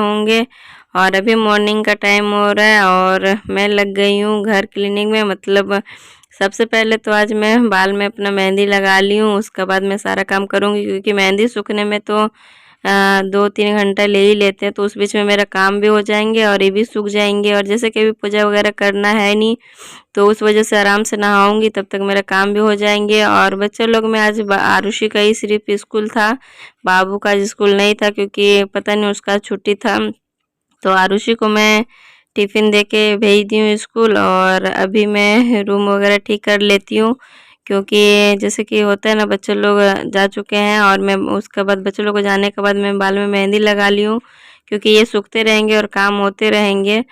होंगे। और अभी मॉर्निंग का टाइम हो रहा है और मैं लग गई हूँ घर क्लीनिंग में। मतलब सबसे पहले तो आज मैं बाल में अपना मेहंदी लगा ली हूँ, उसके बाद मैं सारा काम करूँगी क्योंकि मेहंदी सूखने में तो 2-3 घंटा ले ही लेते हैं। तो उस बीच में मेरा काम भी हो जाएंगे और ये भी सूख जाएंगे। और जैसे कि अभी पूजा वगैरह करना है नहीं, तो उस वजह से आराम से नहाऊंगी, तब तक मेरा काम भी हो जाएंगे। और बच्चे लोग में आज आरुषि का ही सिर्फ स्कूल था, बाबू का आज स्कूल नहीं था क्योंकि पता नहीं उसका छुट्टी था। तो आरुषि को मैं टिफ़िन दे के भेज दी हूँ स्कूल। और अभी मैं रूम वगैरह ठीक कर लेती हूँ क्योंकि जैसे कि होता है ना, बच्चे लोग जा चुके हैं और मैं उसके बाद बच्चे लोग को जाने के बाद मैं बाल में मेहंदी लगा ली हूँ क्योंकि ये सूखते रहेंगे और काम होते रहेंगे।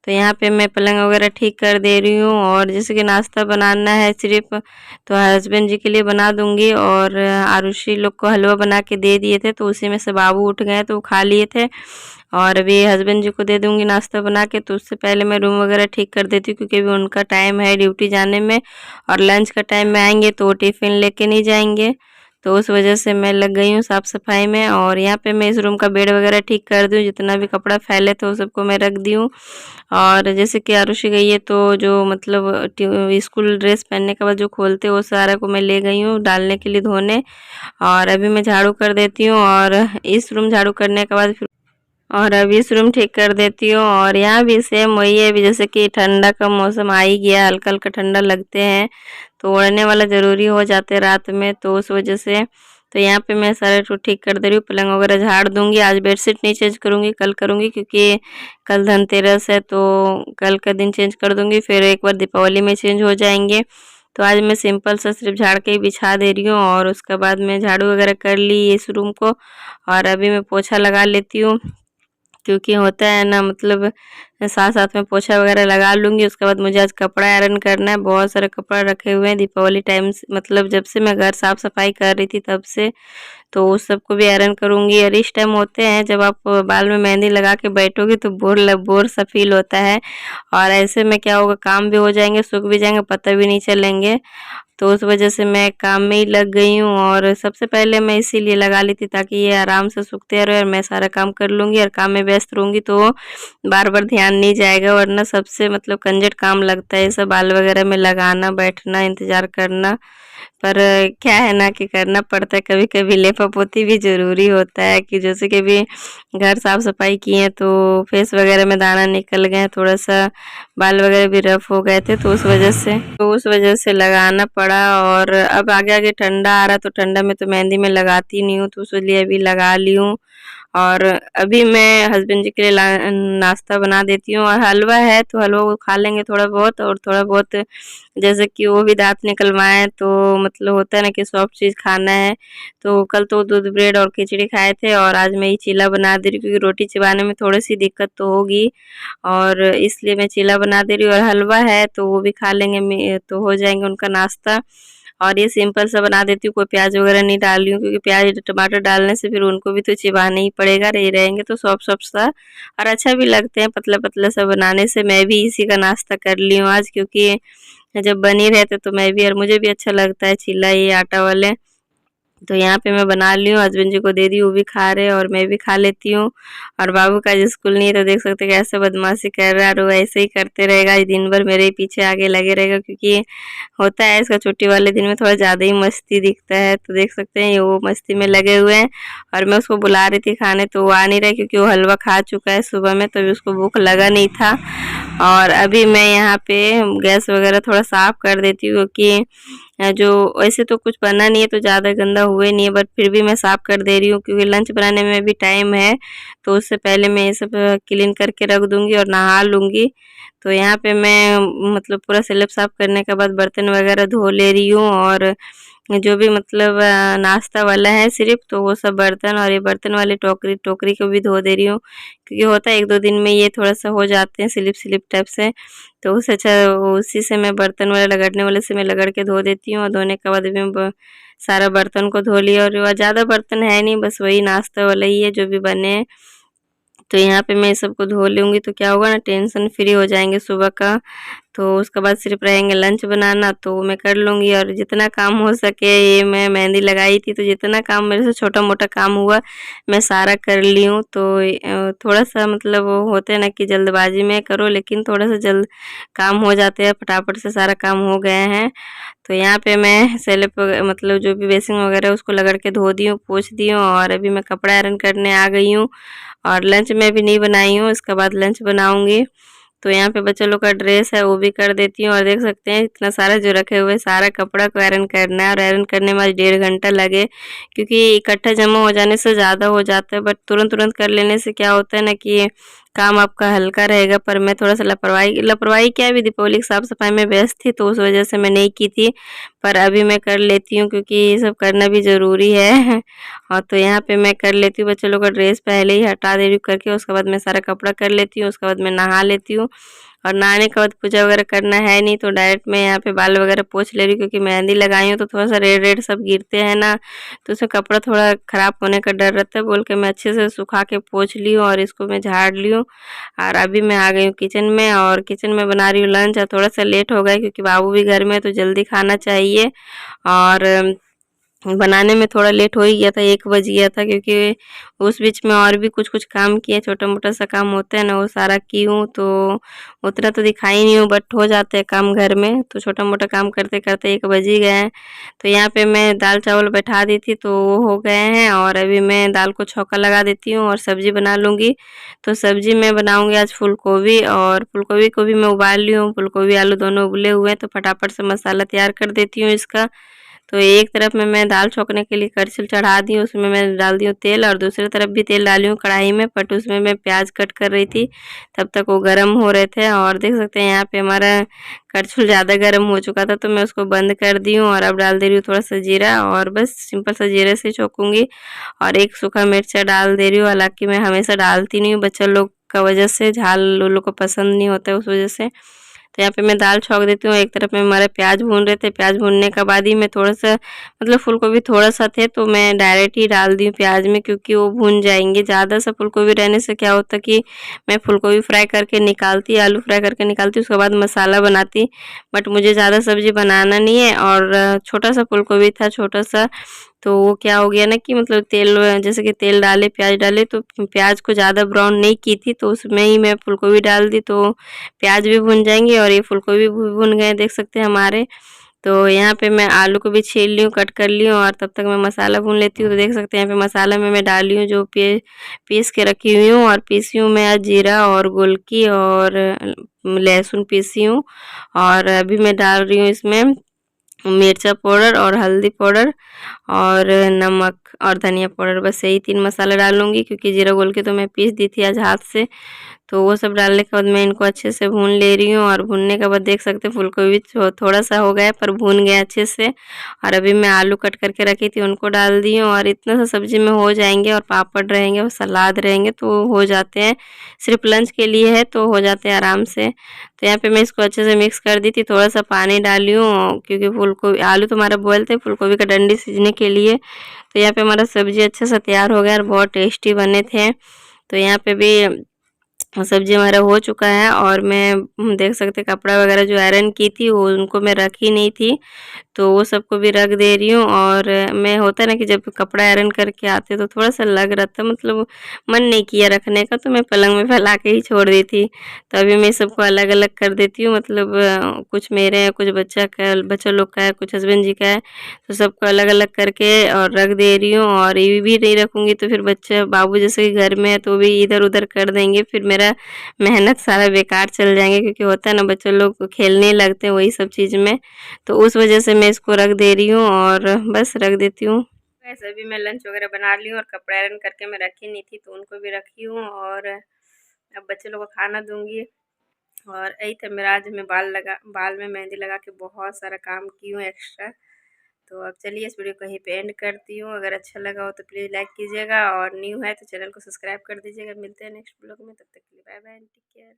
तो यहाँ पे मैं पलंग वगैरह ठीक कर दे रही हूँ। और जैसे कि नाश्ता बनाना है सिर्फ, तो हस्बैंड जी के लिए बना दूँगी। और आरुषि लोग को हलवा बना के दे दिए थे, तो उसी में से बाबू उठ गए तो वो खा लिए थे। और अभी हस्बैंड जी को दे दूँगी नाश्ता बना के। तो उससे पहले मैं रूम वगैरह ठीक कर देती हूँ क्योंकि अभी उनका टाइम है ड्यूटी जाने में, और लंच का टाइम में आएंगे तो वो टिफ़िन लेके नहीं जाएंगे। तो उस वजह से मैं लग गई हूँ साफ़ सफाई में। और यहाँ पे मैं इस रूम का बेड वगैरह ठीक कर दूँ, जितना भी कपड़ा फैले थे वो सबको मैं रख दी हूँ। और जैसे कि आरुषि गई है तो जो मतलब स्कूल ड्रेस पहनने के बाद जो खोलते हैं वो सारा को मैं ले गई हूँ डालने के लिए धोने। और अभी मैं झाड़ू कर देती हूँ और इस रूम झाड़ू करने के बाद फिर और अभी इस रूम ठीक कर देती हूँ। और यहाँ भी सेम वही है, अभी जैसे कि ठंडा का मौसम आ ही गया, हल्का हल्का ठंडा लगते हैं तो ओढ़ने वाला ज़रूरी हो जाते हैं रात में, तो उस वजह से तो यहाँ पे मैं सारे तो ठीक कर दे रही हूँ, पलंग वगैरह झाड़ दूँगी। आज बेडशीट नहीं चेंज करूँगी, कल करूँगी क्योंकि कल धनतेरस है, तो कल का दिन चेंज कर दूँगी, फिर एक बार दीपावली में चेंज हो जाएंगे। तो आज मैं सिंपल सा सिर्फ झाड़ के ही बिछा दे रही हूँ। और उसके बाद मैं झाड़ू वगैरह कर ली इस रूम को, और अभी मैं पोछा लगा लेती हूँ क्योंकि होता है ना, मतलब साथ साथ में पोछा वगैरह लगा लूँगी। उसके बाद मुझे आज कपड़ा आयरन करना है, बहुत सारे कपड़ा रखे हुए हैं दीपावली टाइम से, मतलब जब से मैं घर साफ़ सफाई कर रही थी तब से, तो उस सबको भी आयरन करूँगी। और इस टाइम होते हैं जब आप बाल में मेहंदी लगा के बैठोगे तो बोर सा फील होता है, और ऐसे में क्या होगा, काम भी हो जाएंगे, सूख भी जाएंगे, पता भी नहीं चलेंगे। तो उस वजह से मैं काम में ही लग गई हूँ। और सबसे पहले मैं इसीलिए लगा ली थी ताकि ये आराम से सूखते रहे और मैं सारा काम कर लूँगी और काम में व्यस्त रहूँगी तो बार बार ध्यान नहीं जाएगा। वरना सबसे मतलब कंजट काम लगता है ये सब बाल वगैरह में लगाना, बैठना, इंतज़ार करना। पर क्या है ना कि करना पड़ता है, कभी कभी लेपापोती भी ज़रूरी होता है। कि जैसे कि अभी घर साफ़ सफाई किए तो फेस वगैरह में दाना निकल गए, थोड़ा सा बाल वगैरह भी रफ हो गए थे, तो उस वजह से लगाना पड़ा। और अब आगे आगे ठंडा आ रहा, तो ठंडा में तो मेहंदी में लगाती नहीं हूँ, तो इसलिए अभी लगा ली हूँ। और अभी मैं हस्बैंड जी के लिए नाश्ता बना देती हूँ। और हलवा है तो हलवा वो खा लेंगे थोड़ा बहुत, और थोड़ा बहुत जैसे कि वो भी दांत निकलवाए, तो मतलब होता है ना कि सॉफ्ट चीज़ खाना है। तो कल तो दूध ब्रेड और खिचड़ी खाए थे, और आज मैं ये चीला बना दे रही हूँ क्योंकि रोटी चबाने में थोड़ी सी दिक्कत तो होगी, और इसलिए मैं चीला बना दे रही हूँ। और हलवा है तो वो भी खा लेंगे, तो हो जाएंगे उनका नाश्ता। और ये सिंपल सा बना देती हूँ, कोई प्याज वगैरह नहीं डाल रही हूँ क्योंकि प्याज टमाटर डालने से फिर उनको भी तो चिबाना ही पड़ेगा, रह रहेंगे तो सॉफ्ट सॉफ्ट सा और अच्छा भी लगते हैं पतला पतला सा बनाने से। मैं भी इसी का नाश्ता कर ली हूँ आज, क्योंकि जब बनी रहते तो मैं भी, और मुझे भी अच्छा लगता है चिल्ला ये आटा वाले। तो यहाँ पे मैं बना ली हूँ, हस्बैंड जी को दे दी, वो भी खा रहे हैं और मैं भी खा लेती हूँ। और बाबू का आज स्कूल नहीं है तो देख सकते हैं कैसे बदमाशी कर रहा है, और वो ऐसे ही करते रहेगा, दिन भर मेरे ही पीछे आगे लगे रहेगा क्योंकि होता है इसका छुट्टी वाले दिन में थोड़ा ज़्यादा ही मस्ती दिखता है। तो देख सकते हैं ये वो मस्ती में लगे हुए हैं। और मैं उसको बुला रही थी खाने, तो वो आ नहीं रहा क्योंकि वो हलवा खा चुका है सुबह में, तो अभी उसको भूख लगा नहीं था। और अभी मैं यहाँ पे गैस वगैरह थोड़ा साफ़ कर देती हूँ क्योंकि जो वैसे तो कुछ बना नहीं है तो ज़्यादा गंदा हुए नहीं है, बट फिर भी मैं साफ़ कर दे रही हूँ क्योंकि लंच बनाने में भी टाइम है। तो उससे पहले मैं ये सब क्लीन करके रख दूँगी और नहा लूँगी। तो यहाँ पे मैं मतलब पूरा स्लैब साफ़ करने के बाद बर्तन वगैरह धो ले रही हूँ, और जो भी मतलब नाश्ता वाला है सिर्फ, तो वो सब बर्तन और ये बर्तन वाली टोकरी टोकरी को भी धो दे रही हूँ क्योंकि होता है 1-2 दिन में ये थोड़ा सा हो जाते हैं स्लिप स्लिप टाइप से। तो उससे अच्छा उसी से मैं बर्तन वाले रगड़ने वाले से मैं रगड़ के धो देती हूँ, और धोने के बाद मैं सारा बर्तन को धो लिया। और ज़्यादा बर्तन है नहीं, बस वही नाश्ता वाला ही है जो भी बने हैं। तो यहाँ पे मैं सबको धो लूँगी तो क्या होगा ना, टेंशन फ्री हो जाएंगे सुबह का। तो उसके बाद सिर्फ रहेंगे लंच बनाना, तो वो मैं कर लूँगी। और जितना काम हो सके, ये मैं मेहंदी लगाई थी तो जितना काम मेरे से छोटा मोटा काम हुआ मैं सारा कर ली हूँ। तो थोड़ा सा मतलब वो होते हैं ना कि जल्दबाजी में करो, लेकिन थोड़ा सा जल्द काम हो जाते हैं, फटाफट से सारा काम हो गए हैं। तो यहाँ पे मैं सेल्फ मतलब जो भी बेसिन वगैरह है उसको रगड़ के धो दी हूँ, पोंछ दी हूँ, और अभी मैं कपड़ा आयरन करने आ गई हूँ। और लंच में भी नहीं बनाई हूँ, इसके बाद लंच बनाऊँगी। तो यहाँ पे बच्चों लोग का ड्रेस है वो भी कर देती हूँ। और देख सकते हैं इतना सारा जो रखे हुए सारा कपड़ा को आयरन करना है, और आयरन करने में आज 1.5 घंटा लगे, क्योंकि इकट्ठा जमा हो जाने से ज़्यादा हो जाता है। बट तुरंत तुरंत कर लेने से क्या होता है ना कि काम आपका हल्का रहेगा। पर मैं थोड़ा सा लापरवाही लापरवाही क्या, अभी दीपावली की साफ सफाई में व्यस्त थी तो उस वजह से मैं नहीं की थी। पर अभी मैं कर लेती हूँ क्योंकि ये सब करना भी ज़रूरी है। और तो यहाँ पे मैं कर लेती हूँ, बच्चे लोग का ड्रेस पहले ही हटा दे रही हूँ करके, उसके बाद मैं सारा कपड़ा कर लेती हूँ, उसके बाद मैं नहा लेती हूँ। और नहाने के बाद पूजा वगैरह करना है नहीं, तो डायरेक्ट मैं यहाँ पे बाल वगैरह पोंछ ले रही हूँ, क्योंकि मेहंदी लगाई हूँ तो थोड़ा सा रेड रेड सब गिरते हैं ना, तो उसमें कपड़ा थोड़ा ख़राब होने का डर रहता है, बोल के मैं अच्छे से सुखा के पोंछ ली हूँ और इसको मैं झाड़ ली हूँ। और अभी मैं आ गई हूँ किचन में, और किचन में बना रही हूँ लंच। और थोड़ा सा लेट हो गया क्योंकि बाबू भी घर में है तो जल्दी खाना चाहिए। और बनाने में थोड़ा लेट हो ही गया था, 1 बज गया था, क्योंकि उस बीच में और भी कुछ काम किए, छोटा मोटा सा काम होता है ना वो सारा की हूँ। तो उतना तो दिखाई नहीं हूँ, बट हो जाते हैं काम घर में, तो छोटा मोटा काम करते करते 1 बज ही गए हैं। तो यहाँ पे मैं दाल चावल बैठा दी थी तो वो हो गए हैं, और अभी मैं दाल को छौंका लगा देती हूँ और सब्जी बना लूँगी। तो सब्जी मैं बनाऊँगी आज फूल गोभी, और फूल गोभी को भी मैं उबाल ली हूँ, फूल गोभी आलू दोनों उबले हुए हैं, तो फटाफट से मसाला तैयार कर देती हूँ इसका। तो एक तरफ में मैं दाल छौंकने के लिए करछुल चढ़ा दी हूँ, उसमें मैं डाल दी हूँ तेल, और दूसरी तरफ भी तेल डाली हूँ कढ़ाई में, बट उसमें मैं प्याज कट कर रही थी, तब तक वो गर्म हो रहे थे। और देख सकते हैं यहाँ पे हमारा करछुल ज़्यादा गर्म हो चुका था, तो मैं उसको बंद कर दी हूँ। और अब डाल दे रही हूँ थोड़ा सा जीरा, और बस सिंपल सा जीरे से छौंकूँगी। और एक सूखा मिर्चा डाल दे रही हूँ, हालाँकि मैं हमेशा डालती नहीं हूँ, बच्चा लोग का वजह से, झाल उन लोग को पसंद नहीं होता है उस वजह से। तो यहाँ पे मैं दाल छौंक देती हूँ, एक तरफ में हमारे प्याज भून रहे थे, प्याज भूनने के बाद ही मैं थोड़ा सा मतलब फूल गोभी थोड़ा सा थे तो मैं डायरेक्ट ही डाल दी हूँ प्याज में, क्योंकि वो भून जाएंगे। ज़्यादा सा फूल गोभी रहने से क्या होता कि मैं फूल गोभी फ्राई करके निकालती, आलू फ्राई करके निकालती, उसके बाद मसाला बनाती। बट मुझे ज़्यादा सब्जी बनाना नहीं है, और छोटा सा फूल गोभी था, छोटा सा, तो वो क्या हो गया ना कि मतलब तेल, जैसे कि तेल डाले प्याज डाले, तो प्याज को ज़्यादा ब्राउन नहीं की थी, तो उसमें ही मैं फूल गोभी डाल दी, तो प्याज भी भुन जाएंगे और ये फूल गोभी भी भुन गए देख सकते हैं हमारे। तो यहाँ पे मैं आलू को भी छील ली हूँ, कट कर ली हूँ, और तब तक मैं मसाला भून लेती हूँ। तो देख सकते हैं यहाँ पे मसाला में मैं डाली हूँ जो पीस के रखी हुई हूँ, और पीसी हूँ मैं आज जीरा और गोलकी और लहसुन पीसी हूँ। और अभी मैं डाल रही हूँ इसमें मिर्चा पाउडर और हल्दी पाउडर और नमक और धनिया पाउडर, बस यही 3 मसाला डालूँगी, क्योंकि जीरा घोल के तो मैं पीस दी थी आज हाथ से। तो वो सब डालने के बाद मैं इनको अच्छे से भून ले रही हूँ, और भूनने के बाद देख सकते हैं फूलगोभी थोड़ा सा हो गया पर भून गया अच्छे से। और अभी मैं आलू कट करके रखी थी उनको डाल दी हूँ, और इतना सा सब्जी में हो जाएंगे, और पापड़ रहेंगे और सलाद रहेंगे तो हो जाते हैं। सिर्फ लंच के लिए है तो हो जाते हैं आराम से। तो यहाँ पे मैं इसको अच्छे से मिक्स कर दी थी, थोड़ा सा पानी डाली हूँ, क्योंकि फूलगोभी आलू तो हमारा बॉयल थे, फूलगोभी का डंडी सीझने के लिए। तो यहाँ पे हमारा सब्जी अच्छे से तैयार हो गया और बहुत टेस्टी बने थे। तो यहाँ पे भी सब्जी हमारा हो चुका है, और मैं देख सकते कपड़ा वगैरह जो आयरन की थी वो उनको मैं रखी नहीं थी, तो वो सबको भी रख दे रही हूँ। और मैं होता है ना कि जब कपड़ा आयरन करके आते तो थोड़ा सा लग रहा था, मतलब मन नहीं किया रखने का, तो मैं पलंग में फैला के ही छोड़ दी थी। तो अभी मैं सबको अलग अलग कर देती हूँ, मतलब कुछ मेरे हैं, कुछ बच्चा लोग का है, कुछ हस्बैंड जी का है, तो सबको अलग अलग करके और रख दे रही हूँ। और ये भी नहीं रखूँगी तो फिर बच्चा बाबू जैसे कि घर में है तो भी इधर उधर कर देंगे, फिर मेरा मेहनत सारा बेकार चल जाएंगे, क्योंकि होता है ना बच्चे लोग खेलने लगते हैं वही सब चीज़ में। तो उस वजह से मैं इसको रख दे रही हूँ, और बस रख देती हूँ। वैसे भी मैं लंच वगैरह बना ली हूँ, और कपड़ा आयरन करके मैं रखी नहीं थी तो उनको भी रखी हूँ, और अब बच्चे लोग को खाना दूंगी। और यही था मेरा आज, मैं बाल में मेहंदी लगा के बहुत सारा काम की हूँ एक्स्ट्रा। तो अब चलिए इस वीडियो को यहीं पे एंड करती हूँ। अगर अच्छा लगा हो तो प्लीज़ लाइक कीजिएगा, और न्यू है तो चैनल को सब्सक्राइब कर दीजिएगा। मिलते हैं नेक्स्ट ब्लॉग में, तब तक के लिए बाय बाय, टेक केयर।